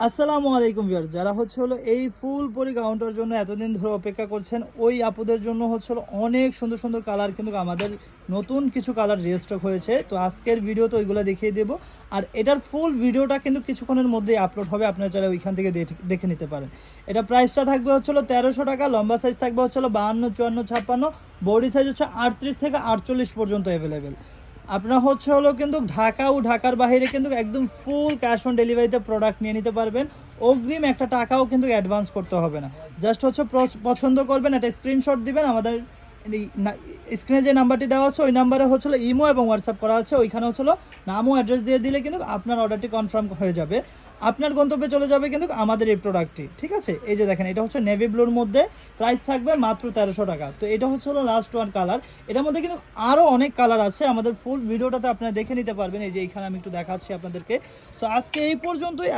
আসসালামু আলাইকুম ভিউয়ার্স, যারা হলো এই ফুল পরি কাউন্টার জন্য এতদিন ধরে অপেক্ষা করছেন, ওই আপুদের জন্য হলো অনেক সুন্দর সুন্দর কালার কিন্তু আমাদের নতুন কিছু কালার রিস্টক হয়েছে। তো আজকের ভিডিওতে ওইগুলো দেখিয়ে দেবো। আর এটার ফুল ভিডিওটা কিন্তু কিছুক্ষণের মধ্যেই আপলোড হবে, আপনারা চাইলে ওইখান থেকে দেখে নিতে পারেন। এটা প্রাইসটা থাকবে 1300 টাকা। লম্বা সাইজ থাকবে 52, 54, 56। বডি সাইজ 38 থেকে 48 পর্যন্ত অ্যাভেলেবেল। আপনার কিন্তু ঢাকা ও ঢাকার বাইরে কিন্তু একদম ফুল ক্যাশ অন ডেলিভারিতে প্রোডাক্ট নিয়ে নিতে পারবেন। অগ্রিম একটা টাকাও কিন্তু অ্যাডভান্স করতে হবে না। জাস্ট পছন্দ করবেন, একটা স্ক্রিনশট দিবেন। আমাদের স্ক্রিনে যে নাম্বারটি দেওয়া আছে ওই নাম্বারে ইমো এবং হোয়াটসঅ্যাপ করা আছে, ওইখানে নাম ও অ্যাড্রেস দিয়ে দিলে কিন্তু আপনার অর্ডারটি কনফার্ম হয়ে যাবে। আপনার গন্তব্যে চলে যাবে কিন্তু আমাদের এই প্রোডাক্টটি। ঠিক আছে, এই যে দেখেন, এটা নেভি ব্লুর মধ্যে, প্রাইস থাকবে মাত্র 1300 টাকা। তো এটা লাস্ট ওয়ান কালার। এটার মধ্যে কিন্তু আরও অনেক কালার আছে, আমাদের ফুল ভিডিওটাতে আপনারা দেখে নিতে পারবেন। এই যে এইখানে আমি একটু দেখাচ্ছি আপনাদেরকে। তো আজকে এই পর্যন্তই।